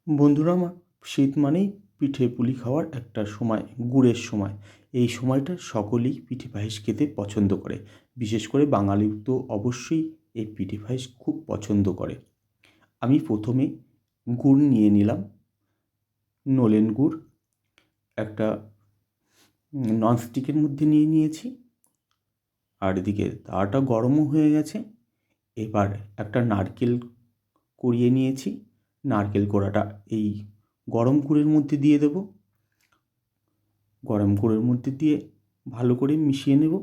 বন্ধুরা আমার, শীত মানেই পিঠে পুলি খাওয়ার একটা সময়, গুড়ের সময়। এই সময়টা সকলেই পিঠে পায়েস খেতে পছন্দ করে। বিশেষ করে বাঙালি তো অবশ্যই এই পিঠে পায়েস খুব পছন্দ করে। আমি প্রথমে গুড় নিয়ে নিলাম, নলেন গুড় একটা ননস্টিকের মধ্যে নিয়ে নিয়েছি। আর এদিকে তাওয়াটা গরমও হয়ে গেছে। এবার একটা নারকেল কুড়িয়ে নিয়েছি। নারকেল কোড়াটা এই গরম গুড়ের মধ্যে দিয়ে দেব। গরম গুড়ের মধ্যে দিয়ে ভালো করে মিশিয়ে নেব।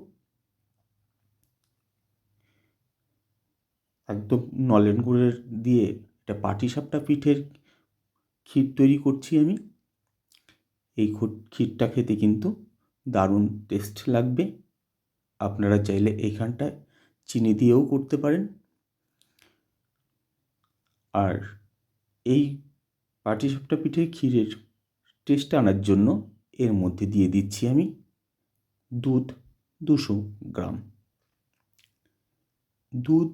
একদম নলেন গুড়ের দিয়ে একটা পাটিসাপটা পিঠের ক্ষীর তৈরি করছি আমি। এই ক্ষীরটা খেতে কিন্তু দারুণ টেস্ট লাগবে। আপনারা চাইলে এইখানটায় চিনি দিয়েও করতে পারেন। আর এই পাটিসাপটা পিঠের ক্ষীরের টেস্ট আনার জন্য এর মধ্যে দিয়ে দিচ্ছি আমি দুধ 200 গ্রাম। দুধ,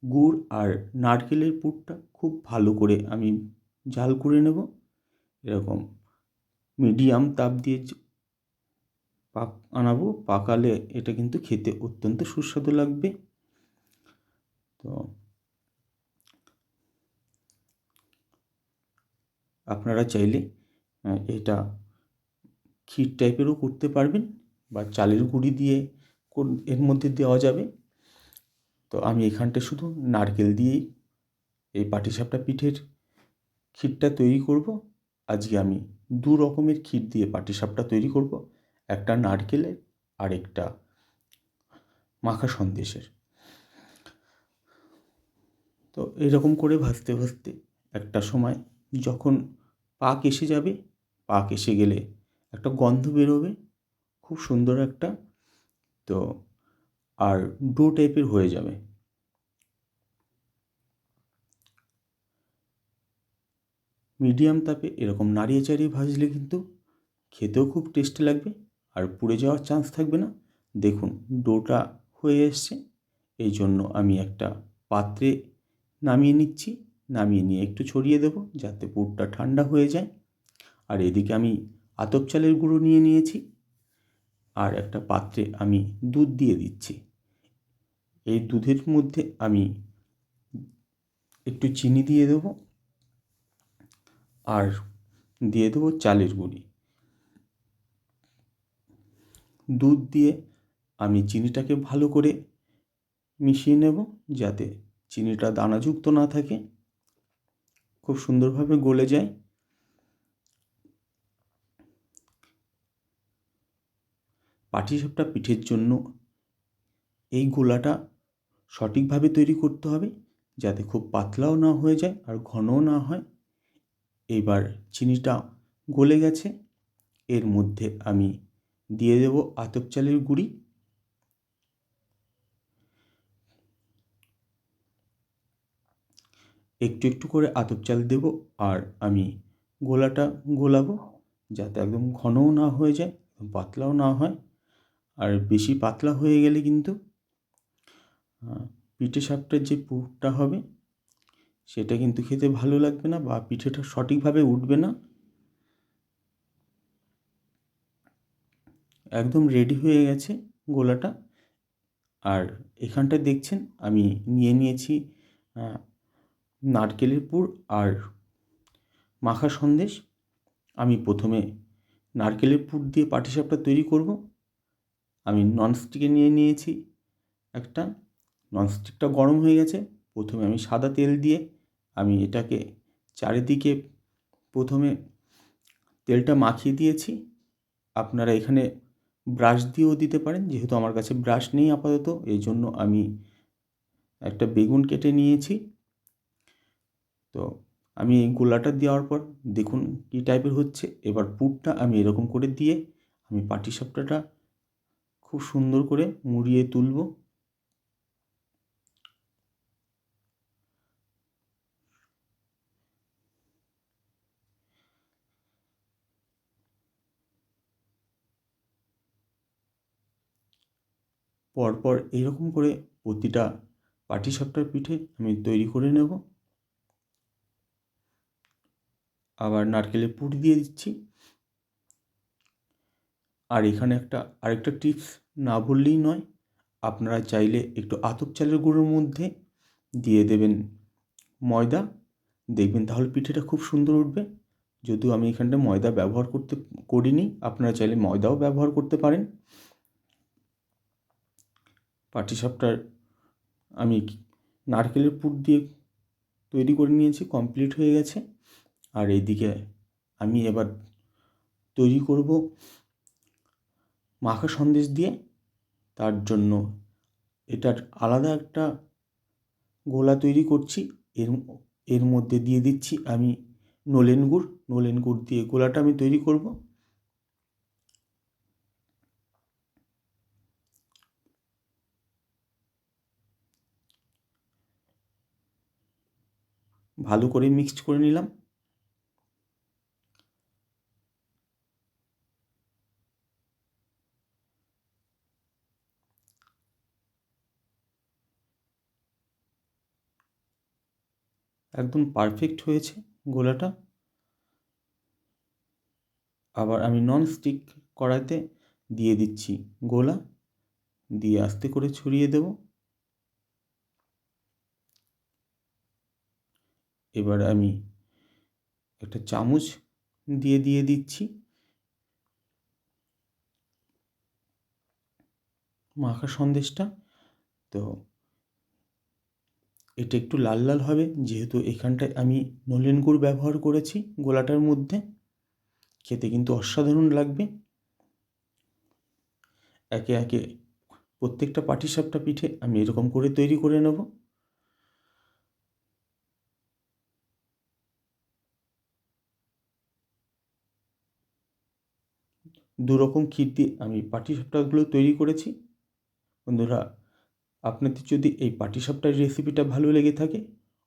গুড় আর নারকেলের পুরটা খুব ভালো করে আমি জাল করে নেব। এরকম মিডিয়াম তাপ দিয়ে আনাবো। পাকালে এটা কিন্তু খেতে অত্যন্ত সুস্বাদু লাগবে। তো আপনারা চাইলে এটা ক্ষীর টাইপেরও করতে পারবেন বা চালের গুঁড়ি দিয়ে এর মধ্যে দেওয়া যাবে। তো আমি এখানটায় শুধু নারকেল দিয়েই এই পাটিসাপটা পিঠের ক্ষীরটা তৈরি করব। আজকে আমি 2 রকমের ক্ষীর দিয়ে পাটিসাপটা তৈরি করব, একটা নারকেলের আর একটা মাখা সন্দেশের। তো এরকম করে ভাজতে ভাজতে একটা সময় যখন পাক এসে যাবে, পাক এসে গেলে একটা গন্ধ বেরোবে, খুব সুন্দর একটা। তো আর ডো টাইপের হয়ে যাবে। মিডিয়াম তাপে এরকম নাড়িয়ে চাড়িয়ে ভাজলে কিন্তু খেতেও খুব টেস্টি লাগবে আর পুড়ে যাওয়ার চান্স থাকবে না। দেখুন ডোটা হয়ে এসছে। এই জন্য আমি একটা পাত্রে নামিয়ে নিচ্ছি। নামিয়ে নিয়ে একটু ছড়িয়ে দেবো যাতে পুরটা ঠান্ডা হয়ে যায়। আর এদিকে আমি আতপ চালের গুঁড়ো নিয়ে নিয়েছি। আর একটা পাত্রে আমি দুধ দিয়ে দিচ্ছি। এই দুধের মধ্যে আমি একটু চিনি দিয়ে দেবো আর দিয়ে দেবো চালের গুঁড়ি। দুধ দিয়ে আমি চিনিটাকে ভালো করে মিশিয়ে নেব যাতে চিনিটা দানাযুক্ত না থাকে, খুব সুন্দরভাবে গলে যায়। পাটিসাপটা পিঠের জন্য এই গোলাটা সঠিকভাবে তৈরি করতে হবে যাতে খুব পাতলাও না হয়ে যায় আর ঘনও না হয়। এবার চিনিটা গলে গেছে, এর মধ্যে আমি দিয়ে দেব আতপ চালের গুঁড়ি। একটু একটু করে আতপ চাল দেব আর আমি গোলাটা গোলাবো যাতে একদম ঘনও না হয়ে যায়, পাতলাও না হয়। আর বেশি পাতলা হয়ে গেলে কিন্তু পিঠে সাপটার যে পুরটা হবে সেটা কিন্তু খেতে ভালো লাগবে না বা পিঠেটা সঠিকভাবে উঠবে না। একদম রেডি হয়ে গেছে গোলাটা। আর এখানটায় দেখছেন আমি নিয়ে নিয়েছি নারকেলের পুর আর মাখা সন্দেশ। আমি প্রথমে নারকেলের পুর দিয়ে পাটিসাপটা তৈরি করব। আমি ননস্টিকে নিয়ে নিয়েছি একটা। ননস্টিকটা গরম হয়ে গেছে। প্রথমে আমি সাদা তেল দিয়ে আমি এটাকে চারিদিকে প্রথমে তেলটা মাখিয়ে দিয়েছি। আপনারা এখানে ব্রাশ দিয়েও দিতে পারেন, যেহেতু আমার কাছে ব্রাশ নেই আপাতত এই জন্য আমি একটা বেগুন কেটে নিয়েছি। তো আমি এই গোলাটা দেওয়ার পর দেখুন কী টাইপের হচ্ছে। এবার পুরটা আমি এরকম করে দিয়ে আমি পাটিসাপটাটা খুব সুন্দর করে মুড়িয়ে তুলব। পরপর এইরকম করে প্রতিটা পাটিসাপটার পিঠে আমি তৈরি করে নেব। আবার নারকেলের পুর দিয়ে দিচ্ছি। আর এখানে আরেকটা টিপস না বললেই নয়, আপনারা চাইলে একটু আতপ চালের গুঁড়োর মধ্যে দিয়ে দেবেন ময়দা, দেখবেন তাহলে পিঠেটা খুব সুন্দর উঠবে। যদিও আমি এখানটা ময়দা ব্যবহার করিনি, আপনারা চাইলে ময়দাও ব্যবহার করতে পারেন। পাটিসাপটার আমি নারকেলের পুর দিয়ে তৈরি করে নিয়েছি, কমপ্লিট হয়ে গেছে। আর এইদিকে আমি এবার তৈরি করব মাখা সন্দেশ দিয়ে। তার জন্য এটার আলাদা একটা গোলা তৈরি করছি। এর মধ্যে দিয়ে দিচ্ছি আমি নলেন গুড় দিয়ে গোলাটা আমি তৈরি করব। ভালো করে মিক্সড করে নিলাম। একদম পারফেক্ট হয়েছে গোলাটা। আবার আমি ননস্টিক কড়াইতে দিয়ে দিচ্ছি গোলা, দিয়ে আস্তে করে ছড়িয়ে দেব। এবার আমি একটা চামচ দিয়ে দিচ্ছি মাখা সন্দেশটা। তো এটা একটু লাল লাল হবে, যেহেতু এখানটায় আমি নলেন গুড় ব্যবহার করেছি গোলাটার মধ্যে। খেতে কিন্তু অসাধারণ লাগবে। একে একে প্রত্যেকটা পাটিসাপটা পিঠে আমি এরকম করে তৈরি করে নেব। দুরকম ক্ষীর দিয়ে আমি পাটিসাপটাগুলো তৈরি করেছি। বন্ধুরা, আপনাদের যদি এই পাটিসাপটার রেসিপিটা ভালো লেগে থাকে,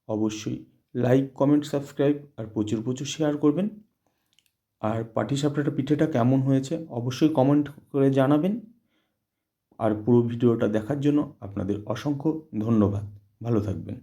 অবশ্যই লাইক, কমেন্ট, সাবস্ক্রাইব আর প্রচুর শেয়ার করবেন। আর পাটিসাপটা পিঠেটা কেমন হয়েছে অবশ্যই কমেন্ট করে জানাবেন। আর পুরো ভিডিওটা দেখার জন্য আপনাদের অসংখ্য ধন্যবাদ। ভালো থাকবেন।